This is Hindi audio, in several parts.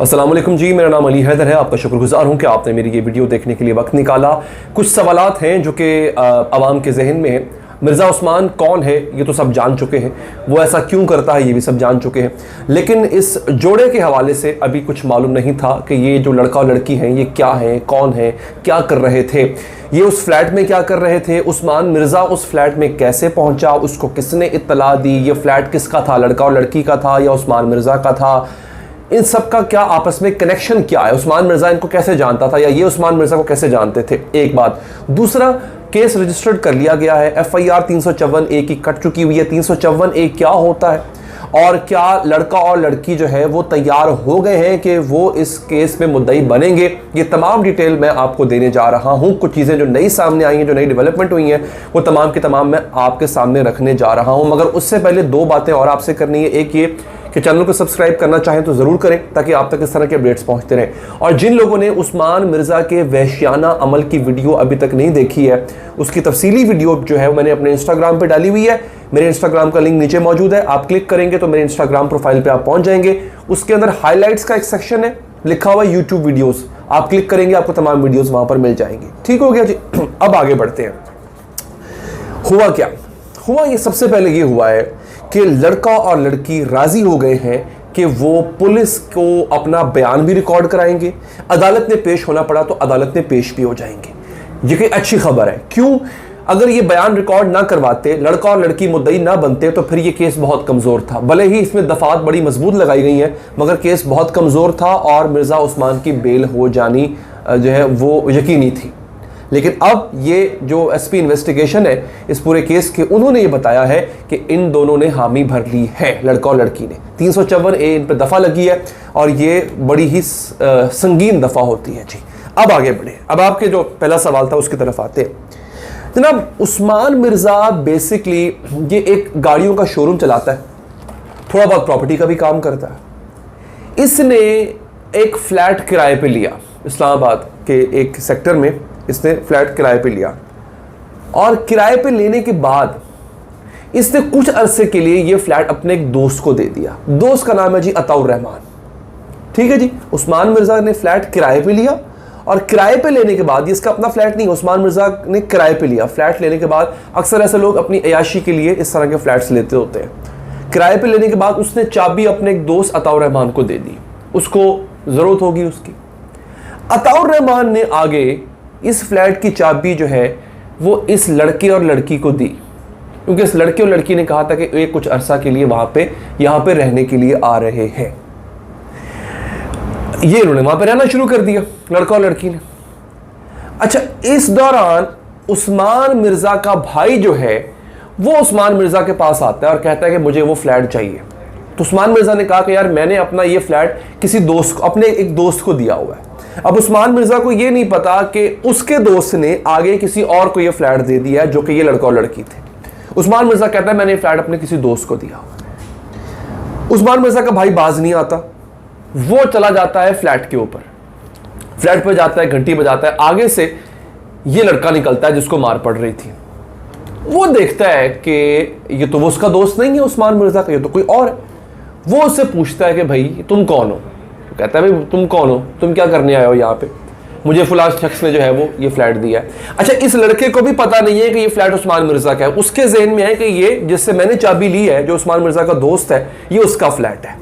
अस्सलाम वालेकुम जी, मेरा नाम अली हैदर है। आपका शुक्रगुजार हूँ कि आपने मेरी ये वीडियो देखने के लिए वक्त निकाला। कुछ सवालात हैं जो कि आवाम के जहन में है। मिर्ज़ा उस्मान कौन है ये तो सब जान चुके हैं, वो ऐसा क्यों करता है ये भी सब जान चुके हैं, लेकिन इस जोड़े के हवाले से अभी कुछ मालूम नहीं था कि ये जो लड़का और लड़की हैं ये क्या हैं, कौन है, क्या कर रहे थे, ये उस फ्लैट में क्या कर रहे थे, उस्मान मिर्ज़ा उस फ्लैट में कैसे पहुंचा, उसको किसने इत्तला दी, ये फ्लैट किसका था, लड़का और लड़की का था या उस्मान मिर्ज़ा का था, इन सब का क्या आपस में कनेक्शन क्या है, उस्मान मिर्ज़ा इनको कैसे जानता था या ये उस्मान मिर्ज़ा को कैसे जानते थे। एक बात। दूसरा, केस रजिस्टर्ड कर लिया गया है, FIR 354A की कट चुकी हुई है। 354A क्या होता है और क्या लड़का और लड़की जो है वो तैयार हो गए हैं कि वो इस केस में मुद्दई बनेंगे, ये तमाम डिटेल मैं आपको देने जा रहा हूं। कुछ चीज़ें जो नई सामने आई हैं, जो नई डेवलपमेंट हुई हैं, वो तमाम की तमाम मैं आपके सामने रखने जा रहा हूं। मगर उससे पहले दो बातें और आपसे करनी है। एक ये कि चैनल को सब्सक्राइब करना चाहें तो ज़रूर करें ताकि आप तक इस तरह के अपडेट्स पहुंचते रहें। और जिन लोगों ने उस्मान मिर्ज़ा के वहशियाना अमल की वीडियो अभी तक नहीं देखी है, उसकी तफसीली वीडियो जो है मैंने अपने इंस्टाग्राम पे डाली हुई है। मेरे इंस्टाग्राम का लिंक नीचे मौजूद है, आप क्लिक करेंगे तो मेरे इंस्टाग्राम प्रोफाइल पे आप पहुंच जाएंगे। उसके अंदर हाईलाइट्स का एक सेक्शन है, लिखा हुआ है यूट्यूब वीडियोज़, आप क्लिक करेंगे आपको तमाम वीडियोज़ वहाँ पर मिल जाएंगी। ठीक हो गया जी। अब आगे बढ़ते हैं। हुआ क्या हुआ, ये सबसे पहले ये हुआ है कि लड़का और लड़की राजी हो गए हैं कि वो पुलिस को अपना बयान भी रिकॉर्ड कराएंगे, अदालत में पेश होना पड़ा तो अदालत में पेश भी हो जाएंगे। ये कोई अच्छी खबर है। क्यों? अगर ये बयान रिकॉर्ड ना करवाते, लड़का और लड़की मुद्दई ना बनते तो फिर ये केस बहुत कमज़ोर था। भले ही इसमें दफात बड़ी मजबूत लगाई गई हैं मगर केस बहुत कमज़ोर था और मिर्ज़ा उस्मान की बेल हो जानी जो है वो यकीनी थी। लेकिन अब ये जो SP इन्वेस्टिगेशन है इस पूरे केस के, उन्होंने ये बताया है कि इन दोनों ने हामी भर ली है, लड़का और लड़की ने। 354A इन पर दफ़ा लगी है और ये बड़ी ही संगीन दफ़ा होती है जी। अब आगे बढ़े। अब आपके जो पहला सवाल था उसकी तरफ आते हैं। जनाब, उस्मान मिर्ज़ा बेसिकली ये एक गाड़ियों का शोरूम चलाता है, थोड़ा बहुत प्रॉपर्टी का भी काम करता है। इसने एक फ्लैट किराए पे लिया, इस्लामाबाद के एक सेक्टर में इसने फ्लैट किराए पे लिया और किराए पे लेने के बाद इसने कुछ अरसे के लिए ये फ्लैट अपने एक दोस्त को दे दिया। दोस्त का नाम है जी अताउर रहमान। ठीक है जी। उस्मान मिर्ज़ा ने फ्लैट किराए पे लिया और किराए पे लेने के बाद, ये इसका अपना फ्लैट नहीं, उस्मान मिर्ज़ा ने किराए पे लिया। फ्लैट लेने के बाद अक्सर ऐसे लोग अपनी अयाशी के लिए इस तरह के फ्लैट्स लेते होते हैं। किराए पे लेने के बाद उसने चाबी अपने एक दोस्त अताउर रहमान को दे दी, उसको ज़रूरत होगी उसकी। अताउर रहमान ने आगे इस फ्लैट की चाबी जो है वो इस लड़के और लड़की को दी, क्योंकि इस लड़के और लड़की ने कहा था कि एक कुछ अरसा के लिए यहाँ पे रहने के लिए आ रहे हैं। ये इन्होंने वहां पे रहना शुरू कर दिया, लड़का और लड़की ने। अच्छा, इस दौरान उस्मान मिर्ज़ा का भाई जो है वो उस्मान मिर्ज़ा के पास आता है और कहता है कि मुझे वो फ्लैट चाहिए। तो उस्मान मिर्ज़ा ने कहा कि यार मैंने अपना ये फ्लैट किसी दोस्त को, अपने एक दोस्त को दिया हुआ है। अब उस्मान मिर्ज़ा को ये नहीं पता कि उसके दोस्त ने आगे किसी और को ये फ्लैट दे दिया है जो कि ये लड़का और लड़की थे। उस्मान मिर्ज़ा कहता है मैंने ये फ्लैट अपने किसी दोस्त को दिया। उस्मान मिर्ज़ा का भाई बाज नहीं आता, वो चला जाता है फ्लैट के ऊपर। फ्लैट पर जाता है, घंटी बजाता है, आगे से ये लड़का निकलता है जिसको मार पड़ रही थी। वो देखता है कि ये तो वो उसका दोस्त नहीं है उस्मान मिर्ज़ा का, ये तो कोई और है। वो उससे पूछता है कि भाई तुम कौन हो? कहता है भाई तुम कौन हो, तुम क्या करने आए हो यहाँ पे? मुझे फुला शख्स ने जो है वो ये फ्लैट दिया है। अच्छा, इस लड़के को भी पता नहीं है कि ये फ्लैट उस्मान मिर्ज़ा का है। उसके जहन में है कि ये जिससे मैंने चाबी ली है, जो उस्मान मिर्ज़ा का दोस्त है, ये उसका फ्लैट है।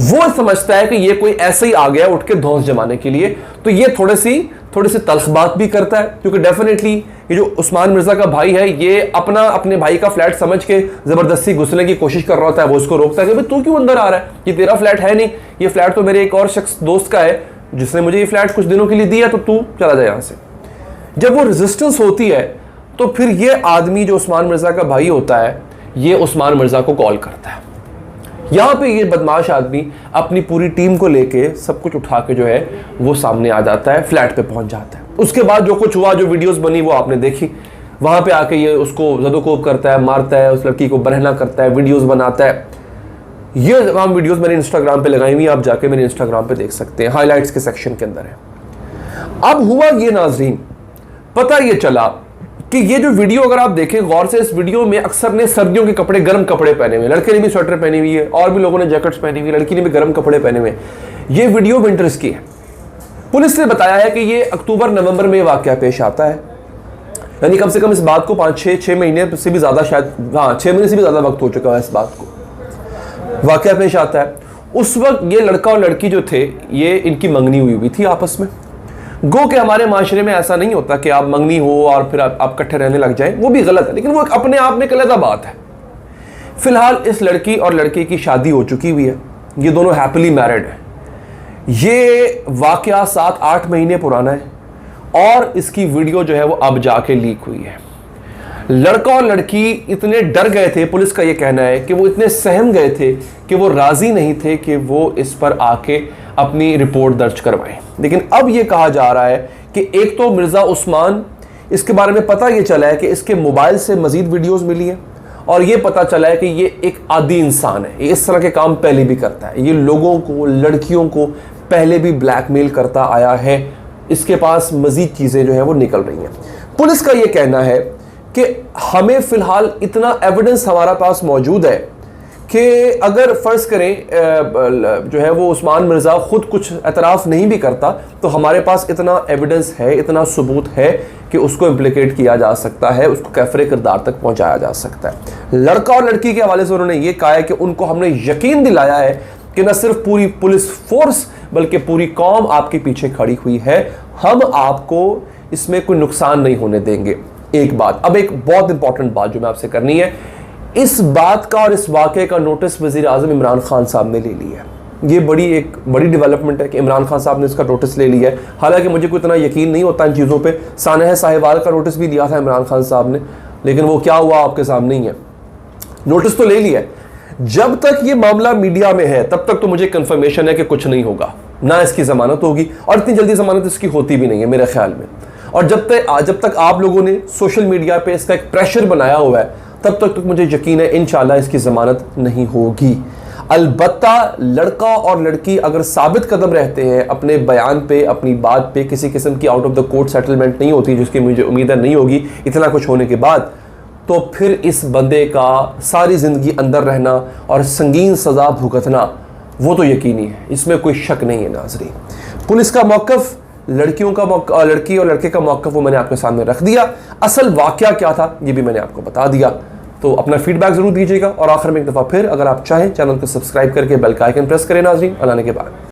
वो समझता है कि ये कोई ऐसे ही आ गया उठ के धौंस जमाने के लिए, तो ये थोड़ी सी तल्ख बात भी करता है, क्योंकि डेफिनेटली ये जो उस्मान मिर्ज़ा का भाई है ये अपने भाई का फ्लैट समझ के ज़बरदस्ती घुसने की कोशिश कर रहा होता है। वो उसको रोकता है कि भाई तू क्यों अंदर आ रहा है, ये तेरा फ्लैट है नहीं, ये फ्लैट तो मेरे एक और शख्स दोस्त का है जिसने मुझे ये फ्लैट कुछ दिनों के लिए दिया, तो तू चला जाए यहाँ से। जब वो रेजिस्टेंस होती है तो फिर ये आदमी जो उस्मान मिर्ज़ा का भाई होता है ये उस्मान मिर्ज़ा को कॉल करता है। यहाँ पे ये बदमाश आदमी अपनी पूरी टीम को लेके सब कुछ उठा के जो है वो सामने आ जाता है, फ्लैट पे पहुंच जाता है। उसके बाद जो कुछ हुआ, जो वीडियोस बनी वो आपने देखी। वहाँ पे आके ये उसको ज़दोकोब करता है, मारता है, उस लड़की को बरहना करता है, वीडियोस बनाता है। ये तमाम वीडियोस मैंने इंस्टाग्राम पे लगाई हुई, आप जाके मेरे इंस्टाग्राम पे देख सकते हैं, हाईलाइट्स के सेक्शन के अंदर है। अब हुआ ये नाज़रीन, पता ये चला कि ये जो वीडियो अगर आप देखें गौर से, इस वीडियो में अक्सर ने सर्दियों के कपड़े, गर्म कपड़े पहने हुए, लड़के ने भी स्वेटर पहनी हुई है और भी लोगों ने जैकेट्स पहनी हुई है, लड़की ने भी गर्म कपड़े पहने हुए हैं। ये वीडियो विंटर्स की है। पुलिस ने बताया है कि ये अक्टूबर नवंबर में वाकया पेश आता है, यानी कम से कम इस बात को 5-6 महीने से भी ज़्यादा, शायद 6 महीने से भी ज़्यादा वक्त हो चुका है इस बात को। वाकया पेश आता है उस वक्त ये लड़का और लड़की जो थे, ये इनकी मंगनी हुई थी आपस में। गो के हमारे माशरे में ऐसा नहीं होता कि आप मंगनी हो और फिर आप इकट्ठे रहने लग जाएं, वो भी गलत है, लेकिन वो अपने आप में एक अलग बात है। फिलहाल इस लड़की और लड़के की शादी हो चुकी हुई है, ये दोनों हैप्पीली मैरिड हैं। ये वाकया 7-8 महीने पुराना है और इसकी वीडियो जो है वो अब जाके लीक हुई है। लड़का और लड़की इतने डर गए थे, पुलिस का ये कहना है कि वो इतने सहम गए थे कि वो राजी नहीं थे कि वो इस पर आके अपनी रिपोर्ट दर्ज करवाएं। लेकिन अब ये कहा जा रहा है कि एक तो मिर्ज़ा उस्मान, इसके बारे में पता ये चला है कि इसके मोबाइल से मजीद वीडियोस मिली हैं और ये पता चला है कि ये एक आदी इंसान है, ये इस तरह के काम पहले भी करता है, ये लोगों को, लड़कियों को पहले भी ब्लैकमेल करता आया है, इसके पास मजीद चीज़ें जो है वो निकल रही हैं। पुलिस का ये कहना है कि हमें फ़िलहाल इतना एविडेंस हमारा पास मौजूद है कि अगर फ़र्ज़ करें जो है वो उस्मान मिर्ज़ा ख़ुद कुछ एतराफ़ नहीं भी करता, तो हमारे पास इतना एविडेंस है, इतना सबूत है कि उसको इम्प्लिकेट किया जा सकता है, उसको कैफरे किरदार तक पहुंचाया जा सकता है। लड़का और लड़की के हवाले से उन्होंने ये कहा है कि उनको हमने यकीन दिलाया है कि न सिर्फ पूरी पुलिस फोर्स बल्कि पूरी कौम आपके पीछे खड़ी हुई है, हम आपको इसमें कोई नुकसान नहीं होने देंगे। एक बात, अब एक बहुत इंपॉर्टेंट बात जो मैं आपसे करनी है, इस बात का और इस वाक़े का नोटिस वज़ीर आज़म इमरान खान साहब ने ले लिया है। ये बड़ी डेवलपमेंट है कि इमरान खान साहब ने इसका नोटिस ले लिया है। हालांकि मुझे कोई इतना यकीन नहीं होता इन चीज़ों पे। सानह साहिवाल का नोटिस भी लिया था इमरान खान साहब ने, लेकिन वो क्या हुआ आपके सामने ही है। नोटिस तो ले लिया है, जब तक ये मामला मीडिया में है तब तक तो मुझे कंफर्मेशन है कि कुछ नहीं होगा, ना इसकी ज़मानत होगी और इतनी जल्दी ज़मानत इसकी होती भी नहीं है मेरे ख्याल में। और जब तक आप लोगों ने सोशल मीडिया पे इसका एक प्रेशर बनाया हुआ है तब तक तो मुझे यकीन है इंशाल्लाह इसकी ज़मानत नहीं होगी। अलबत्ता लड़का और लड़की अगर साबित कदम रहते हैं अपने बयान पे, अपनी बात पे, किसी किस्म की out of the court settlement नहीं होती, जिसकी मुझे उम्मीद नहीं होगी इतना कुछ होने के बाद, तो फिर इस बंदे का सारी ज़िंदगी अंदर रहना और संगीन सज़ा भुगतना वो तो यकीनी है, इसमें कोई शक नहीं है। नाज़रीन, पुलिस का मौक़िफ़, लड़की और लड़के का मौक़िफ़ वो मैंने आपके सामने रख दिया। असल वाक़या क्या था ये भी मैंने आपको बता दिया। तो अपना फीडबैक ज़रूर दीजिएगा और आखिर में एक दफ़ा फिर अगर आप चाहें चैनल को सब्सक्राइब करके बेल का आइकन प्रेस करें नाज़रीन। अल्लाह के बाद।